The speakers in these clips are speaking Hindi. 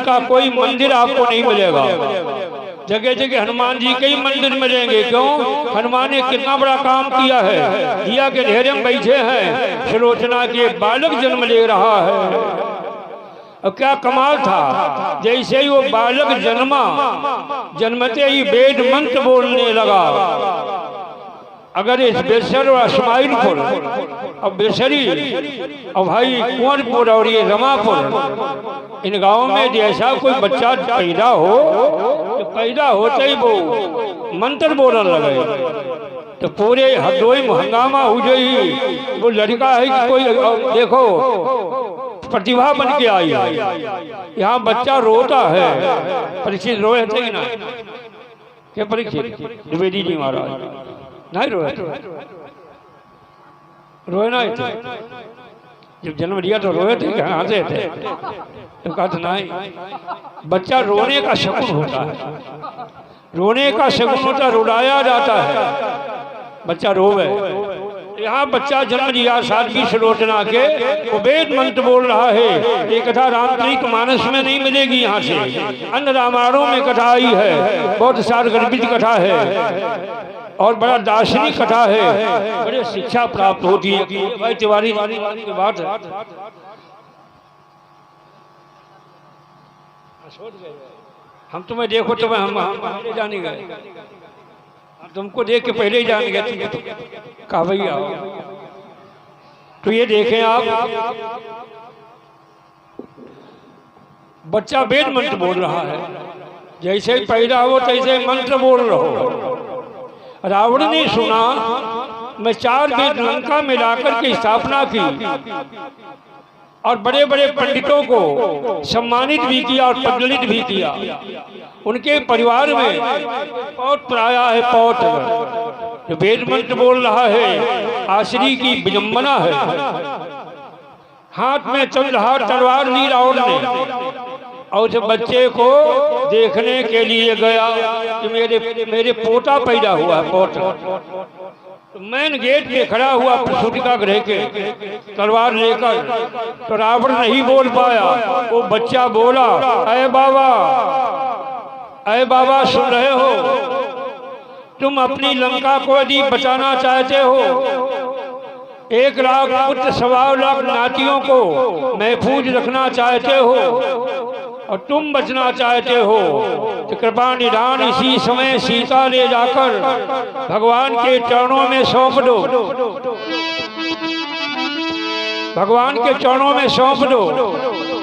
का कोई मंदिर आपको नहीं मिलेगा। जगह जगह हनुमान जी के ही मंदिर मिलेंगे। क्यों? हनुमान ने कितना बड़ा काम किया है। दिया के ढेरे में बैठे हैं, सुलोचना के बालक जन्म ले रहा है। अब क्या कमाल था, जैसे ही वो बालक जन्मा, जन्मते ही वेद मंत्र बोलने लगा। अगर इस बेसर और इस्माइलपुर और बेसरी और भाई कुंवरपुर और ये रमापुर, इन गांवों में जैसा कोई बच्चा पैदा हो तो पैदा होते ही वो मंत्र बोलने लगे, तो पूरे हरदोई में हंगामा हो गई। वो लड़का है कि कोई देखो प्रतिभा बन के आई है, यहाँ बच्चा रोता है। परीक्षित रोए थे कि ना? क्या परीक्षित? द्विवेदी जी महाराज नहीं रोए थे? रोए ना थे? जब जन्म लिया तो रोए थे कि हंसे थे? तो कहा नहीं, बच्चा रोने का शकुन होता है, रोने का शकुन होता, रुलाया जाता है, बच्चा रोवे। यहाँ बच्चा जन्म लिया सादगी सुलोचना के, वो वेद मंत्र बोल रहा है। ये कथा रामचरित मानस में नहीं मिलेगी, यहाँ से अन्य रामायणों में कथा आई है। बहुत सार गर्भित कथा है और बड़ा दार्शनिक कथा है, बड़े शिक्षा प्राप्त होती है। भाई तिवारी की बात है, हम तुम्हें देखो तो हम जाने गए, तुमको देख के पहले ही जान गए कहा भैया। तो ये देखें आप, बच्चा वेद मंत्र बोल रहा है, जैसे ही पैदा हो तैसे मंत्र बोल रहा हो। रावण ने सुना, मैं 4 वेद लंका में लाकर के स्थापना की और बड़े बड़े पंडितों को सम्मानित भी किया और प्रज्वलित भी किया। उनके परिवार में पौत्र आया है, पौत्र जो वेद मंत्र बोल रहा है, आश्री की विडंबना है। हाथ में चल रहा तलवार ली रावण ने, और जब बच्चे को देखने के लिए गया कि मेरे पोता पैदा हुआ है, पोता, तो मैन गेट पे खड़ा हुआ प्रसूतिका गृह के तलवार लेकर, तो रावण नहीं बोल पाया। वो बच्चा बोला, अरे बाबा, अरे बाबा सुन रहे हो? तुम अपनी लंका को यदि बचाना चाहते हो, 1 लाख पुत्र 1.25 लाख नातियों को महफूज रखना चाहते हो और तुम बचना चाहते हो, तो कृपा निधान इसी समय सीता ले जाकर भगवान के चरणों में सौंप दो, भगवान के चरणों में सौंप दो।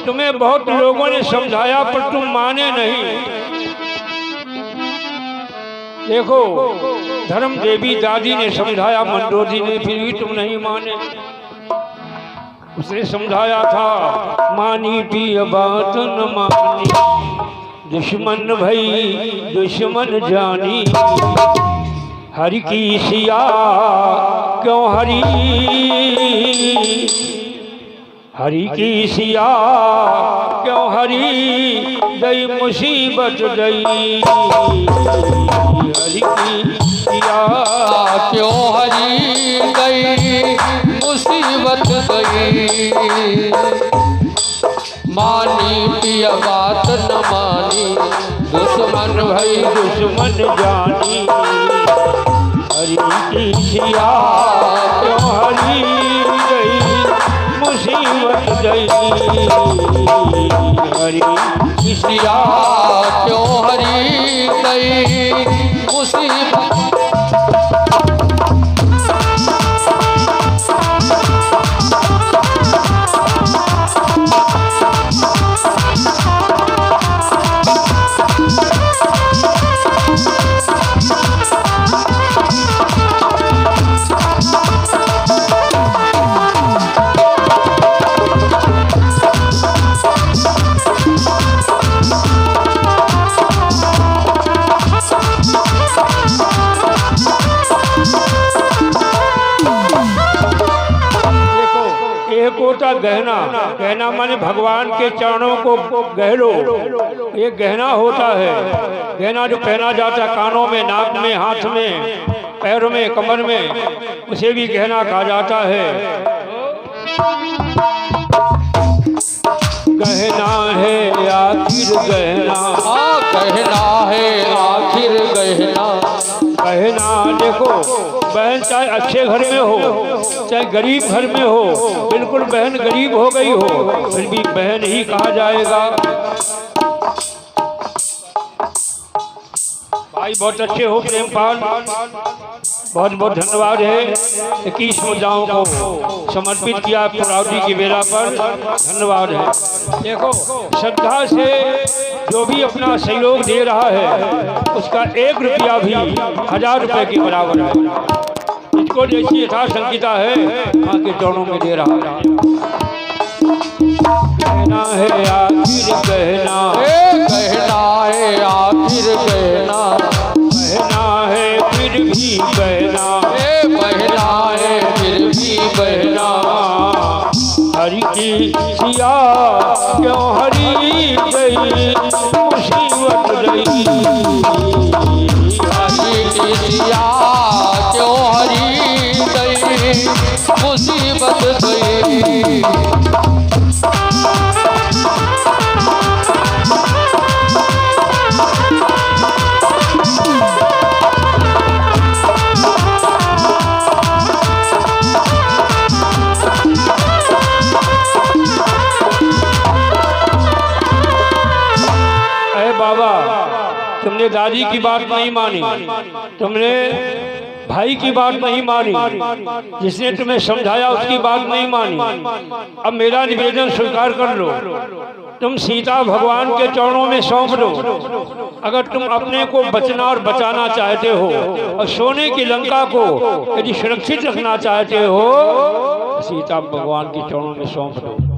तुम्हें बहुत लोगों ने समझाया पर तुम माने नहीं। देखो, धर्म देवी दादी ने समझाया, मंडोदरी ने, फिर भी तुम नहीं माने। उसने समझाया था, मानी पिय बात न मानी, दुश्मन भई दुश्मन जानी, हरि की सिया क्यों हरि, हरि की सिया क्यों हरि, दई मुसीबत दई, हरि की सिया क्यों हरि, दई मुसीबत गई। मानी पिया बात न मानी, दुश्मन भई दुश्मन जानी, हरि की सिया क्यों हरि, दई मुसीबत दई, हरि की सिया क्यों हरि, दई मुसीबत। होता गहना, गहना माने भगवान के चरणों को गहलो, ये गहना होता है। गहना जो पहना जाता है कानों में, नाक में, हाथ में, पैरों में, कमर में, उसे भी गहना कहा जाता है। गहना है आखिर गहना, गहना है आखिर गहना। गहना देखो बहन, चाहे अच्छे घर में हो चाहे गरीब घर में हो, बिल्कुल बहन गरीब हो गई हो फिर भी बहन ही कहा जाएगा। भाई बहुत अच्छे हो प्रेमपाल, बहुत बहुत धन्यवाद है। 21 मुद्दाओं को समर्पित किया पुरावटी की बेला पर, धन्यवाद है। देखो श्रद्धा से जो भी अपना सहयोग दे रहा है उसका 1 रुपया भी 1000 रुपये के बराबर है। इसको जैसी यथा संकिता है माँ के चरणों में दे रहा है। कहना है आखिर कहना, कहना है आखिर कहना। कहना है फिर भी कहना, कहना है फिर भी कहना। हरि की सिया क्यों हरी गई मुसीबत रही। हरि की सिया क्यों हरी गई मुसीबत गई। बाबा तुमने दादी की बात नहीं मानी, तुमने भाई की बात नहीं मानी, जिसने तुम्हें समझाया उसकी बात नहीं मानी। अब मेरा निवेदन स्वीकार कर लो, तुम सीता भगवान के चरणों में सौंप दो। अगर तुम अपने को बचना और बचाना चाहते हो और सोने की लंका को यदि सुरक्षित रखना चाहते हो, सीता भगवान के चरणों में सौंप दो।